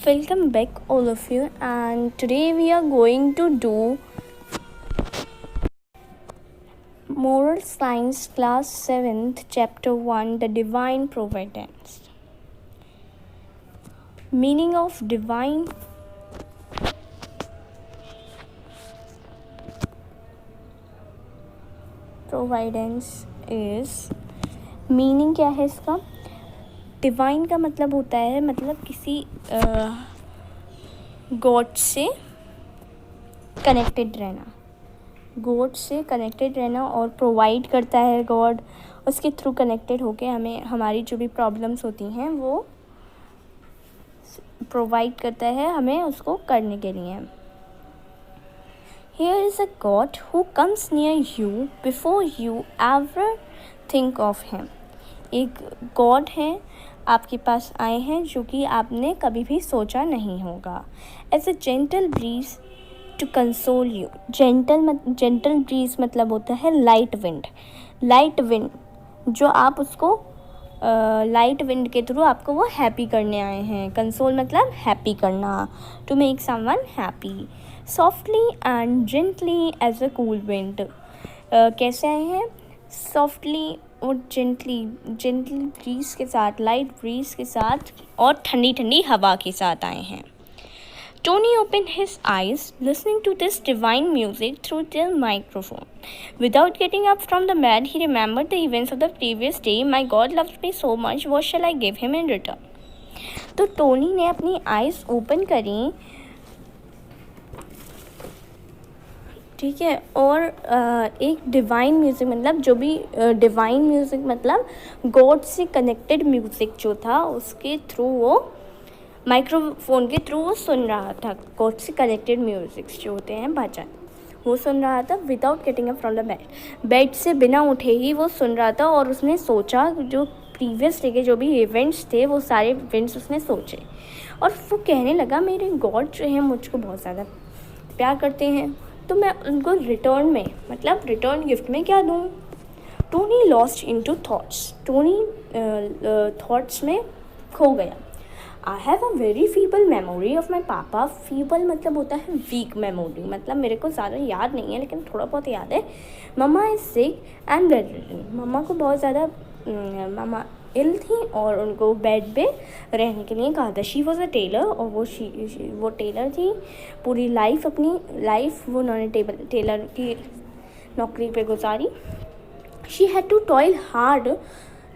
Welcome back, all of you, and today we are going to do Moral Science Class 7th, Chapter 1, The Divine Providence. Meaning of Divine Providence is, meaning क्या है इसका? Divine का मतलब होता है मतलब किसी गॉड से कनेक्टेड रहना, गॉड से कनेक्टेड रहना और प्रोवाइड करता है गॉड, उसके थ्रू कनेक्टेड होके हमें हमारी जो भी प्रॉब्लम्स होती हैं वो प्रोवाइड करता है हमें उसको करने के लिए. Here is a God who comes near you before you ever think of him. एक गॉड है आपके पास आए हैं जो कि आपने कभी भी सोचा नहीं होगा. As a gentle breeze to console you. gentle breeze मतलब होता है लाइट विंड जो आप उसको लाइट विंड के थ्रू आपको वो हैप्पी करने आए हैं. कंसोल मतलब हैप्पी करना, to make someone happy. Softly and gently as a cool wind. कैसे आए हैं? सॉफ्टली और जेंटली ब्रीज के साथ, लाइट ब्रीज के साथ और ठंडी ठंडी हवा के साथ आए हैं. Tony opened his eyes, listening to this divine music through the microphone. Without getting up from the bed, he remembered the events of the previous day. My God loves me so much. What shall I give him in return? तो Tony ने अपनी eyes open करी, ठीक है, और एक divine music मतलब जो भी डिवाइन म्यूज़िक मतलब गॉड से कनेक्टेड म्यूज़िक जो था उसके थ्रू वो माइक्रोफोन के थ्रू वो सुन रहा था. गॉड से कनेक्टेड म्यूज़िक्स जो होते हैं भजन, वो सुन रहा था. Without getting up from the bed से बिना उठे ही वो सुन रहा था. और उसने सोचा जो प्रीवियस डे के जो भी इवेंट्स थे वो सारे इवेंट्स उसने सोचे और वो कहने लगा मेरे गॉड जो है मुझको बहुत ज़्यादा प्यार करते हैं तो मैं उनको रिटर्न में मतलब रिटर्न गिफ्ट में क्या दूँ. Tony lost into thoughts. Tony thoughts में खो गया. I have a very feeble memory of my पापा. फीबल मतलब होता है वीक मेमोरी, मतलब मेरे को ज़्यादा याद नहीं है लेकिन थोड़ा बहुत याद है. Mamma is sick and bedridden. Mamma को बहुत ज़्यादा मम्मा इल थी और उनको बेड पे रहने के लिए कहा था. शी वॉज अ टेलर और वो टेलर थी. पूरी लाइफ अपनी लाइफ वो उन्होंने टेलर की नौकरी पे गुजारी. She had to toil hard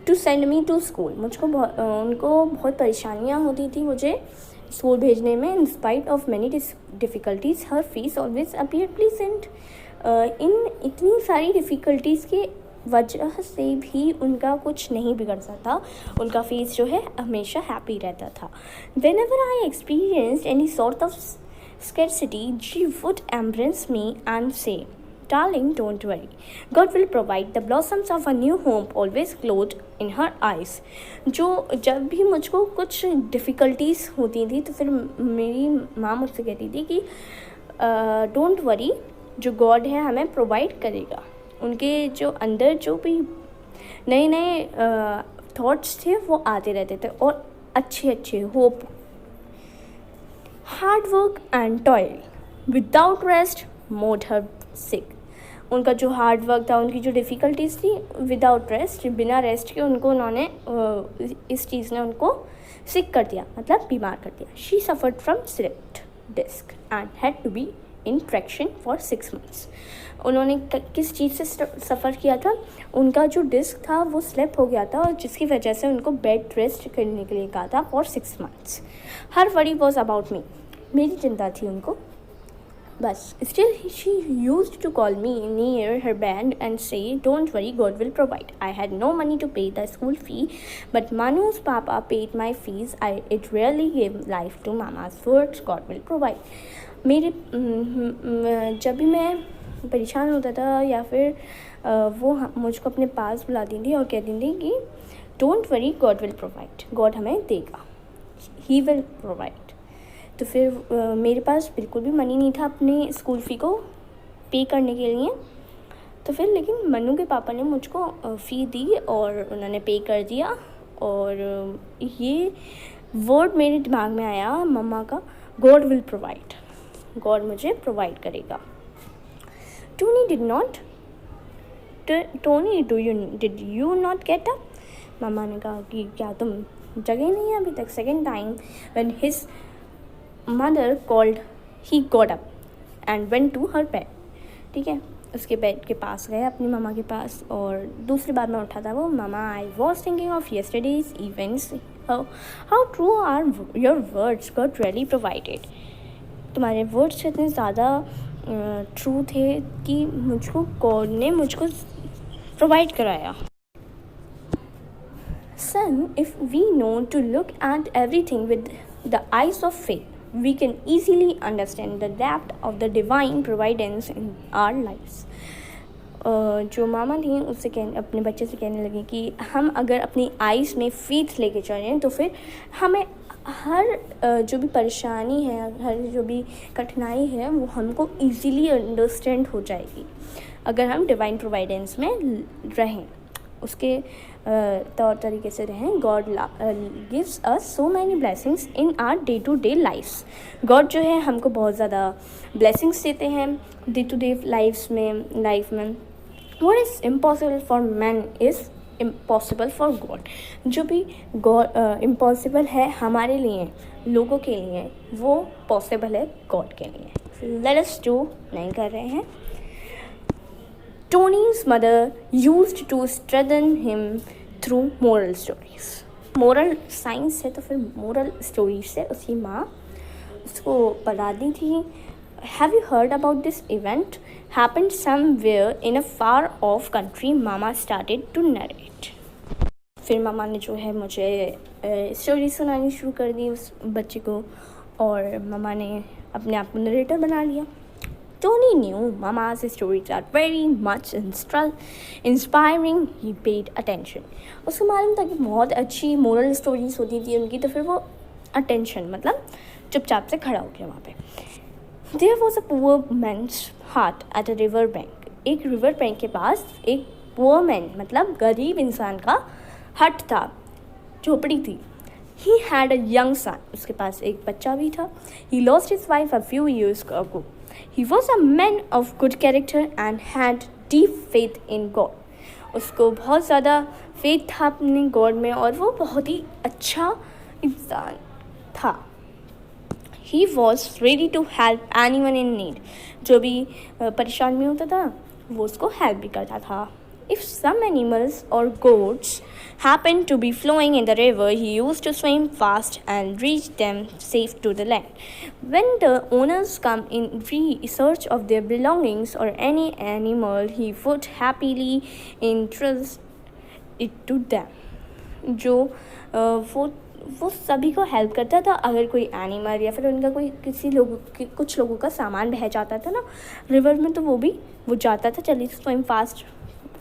to send me to school. उनको बहुत परेशानियाँ होती थी मुझे स्कूल भेजने में. In spite of many difficulties her face always appear pleasant. इन इतनी सारी डिफ़िकल्टीज़ के वजह से भी उनका कुछ नहीं बिगड़ सकता. उनका फेस जो है हमेशा हैप्पी रहता था. When ever I experienced any sort of scarcity she would embrace me and से Darling, don't worry. God will provide. The blossoms of a new home always glowed in her eyes. जब भी मुझको कुछ difficulties होती थी तो फिर मेरी माँ मुझसे कहती थी कि डोंट वरी, जो गॉड है हमें प्रोवाइड करेगा. उनके जो अंदर जो भी नए नए थॉट्स थे वो आते रहते थे और अच्छे hope. Hard work and toil without rest made her sick. उनका जो हार्ड वर्क था, उनकी जो डिफ़िकल्टीज़ थी, विदाउट रेस्ट, बिना रेस्ट के उन्होंने इस चीज़ ने उनको सिक कर दिया मतलब बीमार कर दिया. She suffered from slipped disc and had to be in traction for 6 months. उन्होंने किस चीज़ से सफ़र किया था? उनका जो डिस्क था वो स्लिप हो गया था और जिसकी वजह से उनको बेड रेस्ट करने के लिए कहा था for 6 months. Her worry was about me. मेरी चिंता थी उनको बस. Still she used to call me near her bed and say, don't worry, God will provide. I had no money to pay the school fee, but Manu's papa paid my fees. It really gave life to Mama's words, God will provide. मेरे जब भी मैं परेशान होता था या फिर वो मुझको अपने पास बुलाती थी और कहती थी कि don't worry, God will provide. God हमें देगा, ही विल प्रोवाइड. तो फिर मेरे पास बिल्कुल भी मनी नहीं था अपने स्कूल फ़ी को पे करने के लिए. तो फिर लेकिन मन्नू के पापा ने मुझको फ़ी दी और उन्होंने पे कर दिया. और ये वर्ड मेरे दिमाग में आया मम्मा का, गॉड विल प्रोवाइड, गॉड मुझे प्रोवाइड करेगा। Tony did not, Tony did you not get up? Mamma ने कहा कि क्या तुम जगे नहीं हैं अभी तक? Second time when his mother called he got up and went to her bed. ठीक है, उसके बेड के पास गया अपनी मम्मा के पास, और दूसरी बार में उठा था वो, mamma I was thinking of yesterday's events, how true are your words, God really provided. तुम्हारे वर्ड्स इतने ज़्यादा ट्रू थे कि मुझको गॉड ने मुझको प्रोवाइड कराया। Son, if we know to look at everything with the eyes of faith, we can easily understand the depth of the divine providence in our lives. जो मामा थी उससे अपने बच्चे से कहने लगी कि हम अगर अपनी आइज़ में फेथ लेके चलें तो फिर हमें हर जो भी परेशानी है, हर जो भी कठिनाई है, वो हमको ईज़िली अंडरस्टैंड हो जाएगी अगर हम डिवाइन प्रोवाइडेंस में रहें, उसके तौर तरीके से रहें। God gives us so many blessings in our day to day lifes. God जो है हमको बहुत ज़्यादा ब्लेसिंग्स देते हैं डे टू डे लाइफ में। What is impossible for man is impossible for God. जो भी गॉड इम्पॉसिबल है हमारे लिए, लोगों के लिए, वो पॉसिबल है गॉड के लिए। लेट अस डू नहीं कर रहे हैं। Tony's mother used to strengthen him through moral stories. Moral science है तो फिर मोरल स्टोरीज से उसकी माँ उसको पढ़ाती थी। Have you heard about this event? Happened somewhere in a far off country. Mama started to narrate. फिर मामा ने जो है मुझे स्टोरी सुनानी शुरू कर दी उस बच्चे को, और मामा ने अपने आप को नरेटर बना लिया। Tony knew Mama's stories are very much inspiring. He paid attention. उसको मालूम था कि बहुत अच्छी मोरल स्टोरीज होती थी उनकी, तो फिर वो अटेंशन मतलब चुपचाप से खड़ा हो गया वहाँ पे। There was a poor man's hut at a river bank. एक रिवर बैंक के पास एक poor man मतलब गरीब इंसान का हट था, झोपड़ी थी। He had a young son. उसके पास एक बच्चा भी था। He lost his wife a few years ago. He was a man of good character and had deep faith in God. उसको बहुत ज़्यादा फेथ था अपने गॉड में और वो बहुत ही अच्छा इंसान था। He was ready to help anyone in need. जो भी परेशान में होता था वो उसको हेल्प भी करता था। If some animals or goats happened to be flowing in the river, he used to swim fast and reach them safe to the land. When the owners come in search of their belongings or any animal, he would happily entrust it to them. जो वो सभी को help करता था। अगर कोई animal या फिर उनका कोई कुछ लोगों का सामान बह जाता था ना रिवर में, तो वो जाता था चलिए स्विम फास्ट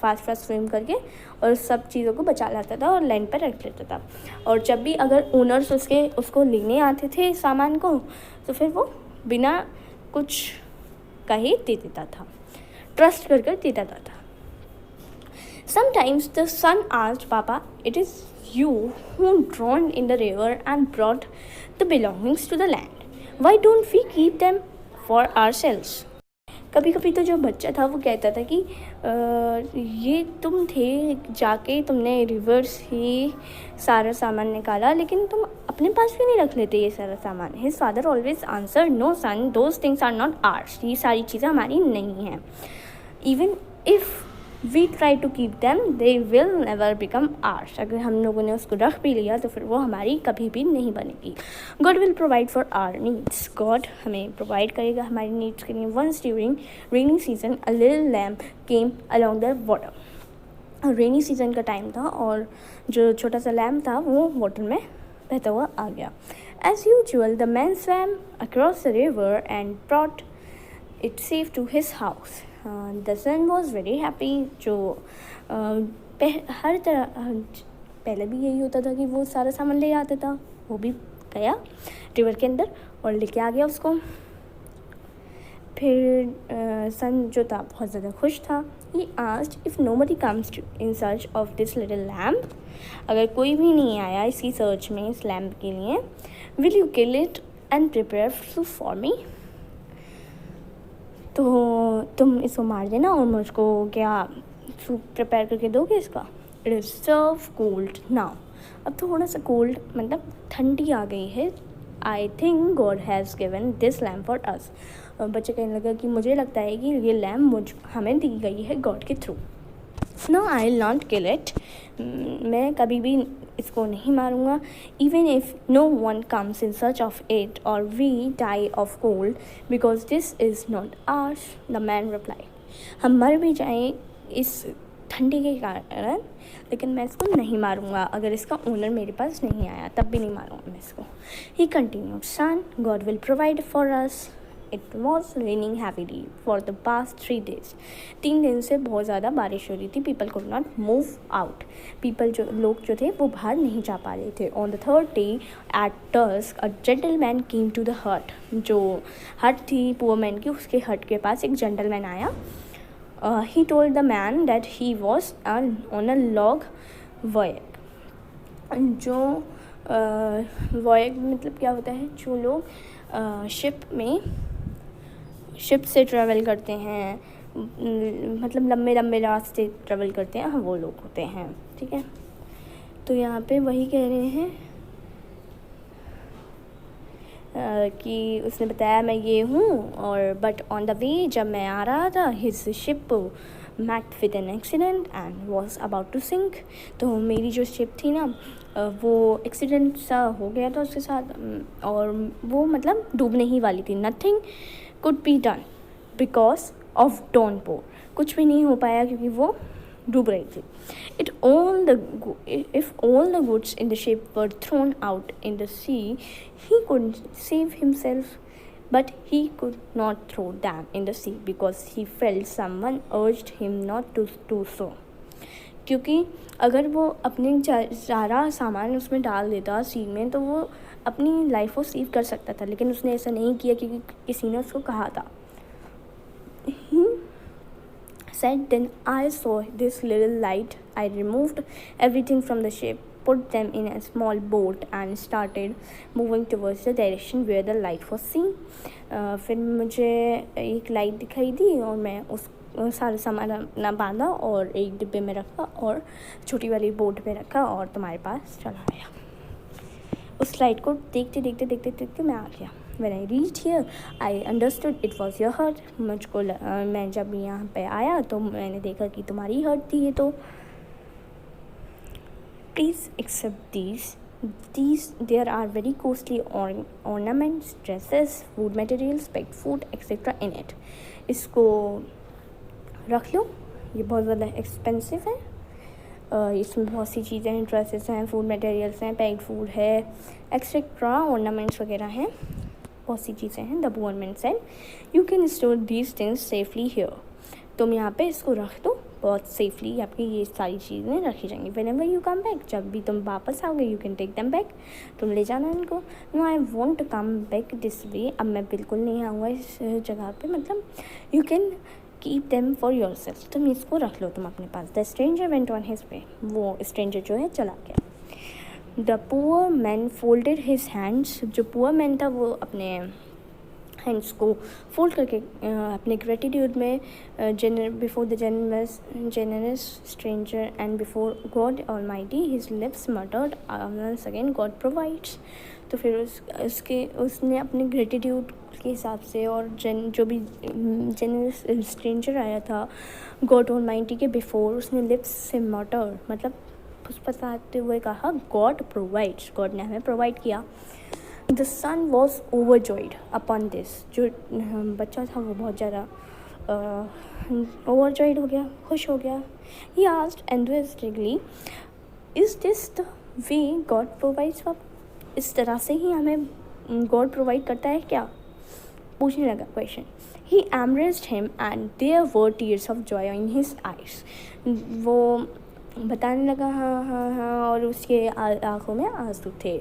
स्विम करके और सब चीज़ों को बचा लाता था और लैंड पर रख लेता था। और जब भी अगर ओनर्स उसको लेने आते थे सामान को, तो फिर वो बिना कुछ कहे दे देता था, ट्रस्ट कर दे देता था। Sometimes the son asked, Papa, it is you who drowned in the river and brought the belongings to the land. Why don't we keep them for ourselves? कभी कभी तो जो बच्चा था वो कहता था कि ये तुम थे, जाके तुमने रिवर से सारा सामान निकाला, लेकिन तुम अपने पास भी नहीं रख लेते ये सारा सामान। His father always answer, no son, those things are not ours. ये सारी चीज़ें हमारी नहीं हैं। Even if we try to keep them they will never become ours. अगर हम लोगों ने उसको रख भी लिया तो फिर वो हमारी कभी भी नहीं बनेगी। God will provide for our needs. God हमें प्रोवाइड करेगा हमारी नीड्स के लिए। Once during rainy season a little lamp came along the water. Rainy season का टाइम था और जो छोटा सा लैम्प था वो वाटर में बहता हुआ आ गया। As usual the man swam across the river and brought it safe to his house. The son was very happy. जो हर तरह पहले भी यही होता था कि वो सारा सामान ले आता था, वो भी गया रिवर के अंदर और लेके आ गया उसको। फिर सन जो था बहुत ज़्यादा खुश था। He asked if nobody comes to in search of this little lamp, अगर कोई भी नहीं आया इसकी सर्च में इस लैम्प के लिए, will you kill it and prepare food for me, तो तुम इसको मार देना और मुझको क्या सूप प्रिपेयर करके दोगे इसका. It is serve cold now, अब थोड़ा सा कोल्ड मतलब ठंडी आ गई है. I think God has given this lamp for us. बच्चे कहने लगा कि मुझे लगता है कि ये लैम्प हमें दी गई है गॉड के through. No I will not kill it, मैं कभी भी इसको नहीं मारूंगा. Even if no one comes in search of it और we die of cold because this is not ours, the man reply. हम मर भी जाएं इस ठंडी के कारण, लेकिन मैं इसको नहीं मारूंगा. अगर इसका ओनर मेरे पास नहीं आया तब भी नहीं मारूंगा मैं इसको. He continued, son God will provide for us. It was raining heavily for the past 3 days. 3 दिन से बहुत ज़्यादा बारिश हो रही थी. People could not move out. लोग जो थे वो बाहर नहीं जा पा रहे थे. On the 3rd day at dusk a gentleman came to the hut. जो हट थी पुअर मैन की, उसके हट के पास एक जेंटलमैन आया. He told the man that he was on a log voyage. जो voyage मतलब क्या होता है, जो लोग शिप से ट्रैवल करते हैं, मतलब लंबे लंबे रास्ते ट्रैवल करते हैं, वो लोग होते हैं. ठीक है, तो यहाँ पे वही कह रहे हैं कि उसने बताया मैं ये हूँ, और बट ऑन द वे जब मैं आ रहा था his ship met with an accident and was about to sink. तो मेरी जो शिप थी ना वो एक्सीडेंट सा हो गया था उसके साथ, और वो मतलब डूबने ही वाली थी. Nothing could be done because of downpour. कुछ भी नहीं हो पाया क्योंकि वो डूब रही थी. If all the goods in the ship were thrown out in the sea, he could save himself, but he could not throw them in the sea because he felt someone urged him not to do so. क्योंकि अगर वो अपने सारा सामान उसमें डाल देता सी में तो वो अपनी लाइफ को सेव कर सकता था, लेकिन उसने ऐसा नहीं किया क्योंकि किसी ने उसको कहा था. Said, then I saw this little light. I removed everything from the ship, put them in a small boat and started moving towards the direction where the light was seen. फिर मुझे एक लाइट दिखाई दी और मैं उस सारा सामान अपना बांधा और एक डिब्बे में रखा और छोटी वाली बोट पे रखा और तुम्हारे पास चला आया. उस लाइट को देखते देखते देखते देखते मैं आ गया. When I reached here, I understood it was your hurt. मुझको मैं जब यहाँ पे आया तो मैंने देखा कि तुम्हारी हर्ट थी ये. तो please accept these there are very costly ornaments, dresses, food materials, pet food etc. in it. इसको रख लो, ये बहुत ज़्यादा एक्सपेंसिव है. इसमें बहुत सी चीज़ें हैं, ड्रेसेस हैं, फूड मटेरियल्स हैं, पेट फूड है, एक्सेट्रा ऑर्नामेंट्स वगैरह हैं, बहुत सी चीज़ें हैं. The poor man said, you can store these things safely here. तुम यहाँ पे इसको रख दो, बहुत सेफली आपकी ये सारी चीज़ें रखी जाएंगी. व्हेनेवर यू कम बैक, जब भी तुम वापस आओगे you can take them back, तुम ले जाना इनको. No I want to come back this way, अब मैं बिल्कुल नहीं आऊँगा इस जगह पे, मतलब you can keep them for yourself, तुम इसको रख लो तुम अपने पास. The stranger went on his way, वो स्ट्रेंजर जो है चला गया. The poor man folded his hands, जो पुअर मैन था वो अपने हैंड्स को फोल्ड करके अपने ग्रेटिट्यूड में before the generous stranger and before God Almighty his lips muttered once again God provides. तो फिर उसने अपने ग्रेटिट्यूड के हिसाब से और जो भी जेनरस स्ट्रेंजर आया था गॉड ऑलमाइटी के बिफोर, उसने लिप्स से मटर मतलब फुसफुसाते हुए कहा गॉड प्रोवाइड्स, गॉड ने हमें प्रोवाइड किया. The son was overjoyed upon this, जो बच्चा था वो बहुत ज़्यादा ओवरजॉयड हो गया, खुश हो गया. He asked enthusiastically, is this the way God provides for, इस तरह से ही हमें गॉड प्रोवाइड करता है क्या, पूछने लगा question. He embraced him and there were tears of joy in his eyes. वो बताने लगा हाँ हाँ हाँ, और उसके आँखों में आंसू थे,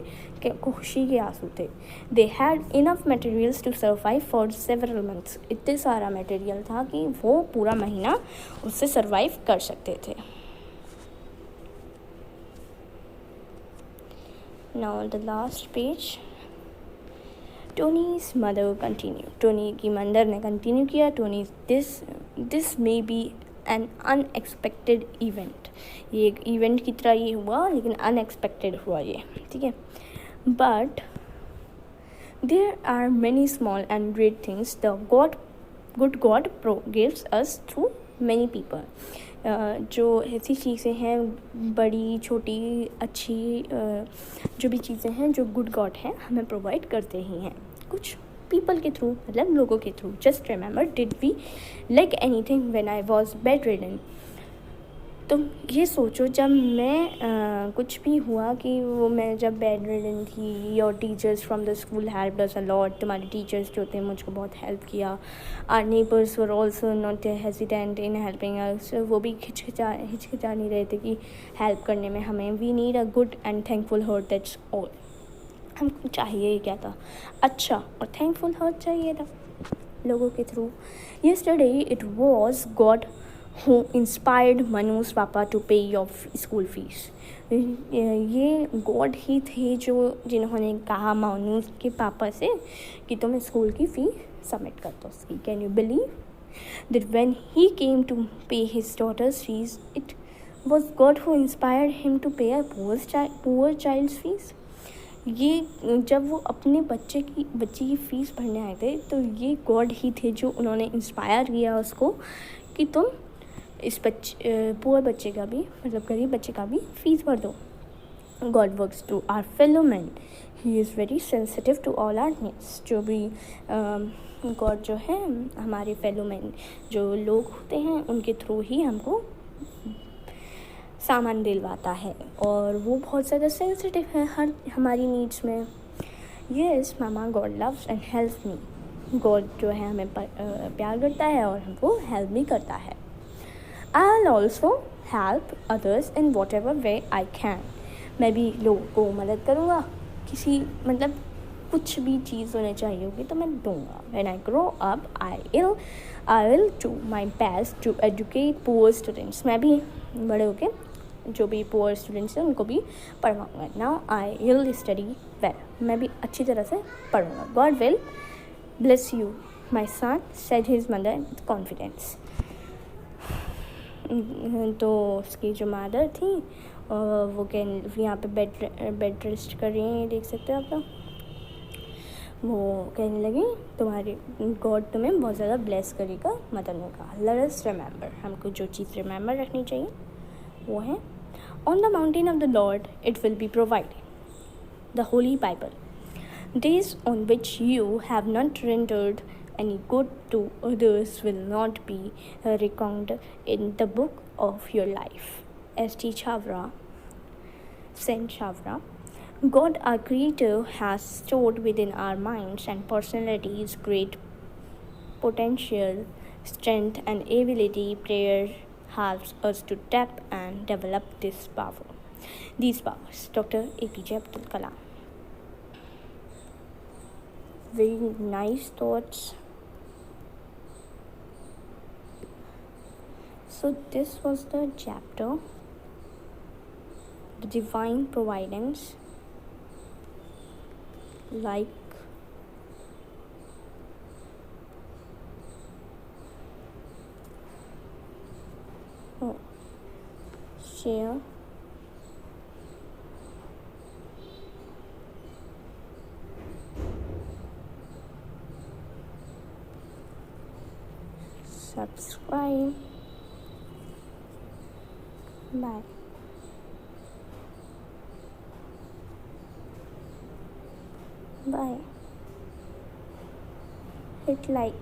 खुशी के आंसू थे. They had enough materials to survive for several months. इतने सारा मटेरियल था कि वो पूरा महीना उससे सर्वाइव कर सकते थे. Now the last page. Tony's mother continue. Tony की मदर ने कंटिन्यू किया. Tony this may be an unexpected event. ये एक इवेंट की तरह ये हुआ, लेकिन अनएक्सपेक्टेड हुआ ये, ठीक है. But there are many small and great things the good God gives us through many people. जो ऐसी चीज़ें हैं, बड़ी छोटी अच्छी जो भी चीज़ें हैं जो गुड गॉड हैं हमें प्रोवाइड करते ही हैं कुछ पीपल के थ्रू, मतलब लोगों के through. Just remember, did we like anything when I was bedridden. तुम ये सोचो, जब मैं कुछ भी हुआ कि वो मैं जब बेड रिडन थी, your teachers from the school helped us a lot. तुम्हारे टीचर्स जो थे मुझको बहुत हेल्प किया. Our neighbours were also not hesitant in helping us. वो भी हिचकिचा नहीं रहे थे कि हेल्प करने में हमें. We need a good and thankful heart, that's all. हमको चाहिए ही क्या था, अच्छा और थैंकफुल हार्ट चाहिए था लोगों के through. Yesterday it was God who inspired Manu's पापा to pay your school fees. ये गॉड ही थे जो जिन्होंने कहा मनु के पापा से कि तुम स्कूल की फ़ी सबमिट कर दो उसकी. Can you believe that when he came to pay his daughter's fees, it was God who inspired him to pay a poor child's fees. ये जब वो अपने बच्चे की फ़ीस भरने आए थे तो ये गॉड ही थे जो उन्होंने इंस्पायर किया उसको कि तुम इस पुअर बच्चे का भी, मतलब गरीब बच्चे का भी फ़ीस भर दो. God works to our fellow man. He is very sensitive to all our needs. जो भी गॉड जो है हमारे फेलो मैन जो लोग होते हैं उनके थ्रू ही हमको सामान दिलवाता है, और वो बहुत ज़्यादा सेंसिटिव है हर हमारी नीड्स में. Yes mama, God loves and helps me. God जो है हमें प्यार करता है और हमको हेल्प भी करता है. I'll also help others in whatever way I can. मैं भी लोगों को मदद करूँगा, किसी मतलब कुछ भी चीज़ उन्हें चाहिए होगी तो मैं दूँगा. When I grow up, I will do my best to educate poor students. मैं भी बड़े होके जो भी poor students हैं उनको भी पढ़वाऊँगा. Now I will study well. मैं भी अच्छी तरह से पढ़ूँगा. God will bless you, my son, said his mother with confidence. तो उसकी जो मदर थी वो यहाँ पे बेड रेस्ट कर रही हैं, देख सकते हो आप लोग. वो कहने लगी तुम्हारी गॉड तुम्हें बहुत ज़्यादा ब्लेस करेगा. मदर ने कहा लेट अस रिमेंबर. हमको जो चीज़ रिमेंबर रखनी चाहिए वो है on the mountain of the Lord it will be provided the Holi Bible. Days on which you have not rendered any good to others will not be reckoned in the book of your life. S.T. Chavra, Saint Chavra. God, our Creator, has stored within our minds and personalities great potential, strength, and ability. Prayer helps us to tap and develop these powers. Dr. APJ Abdul Kalam. Very nice thoughts. So this was the chapter, the divine providence, like share, subscribe. Bye. Bye. Hit like.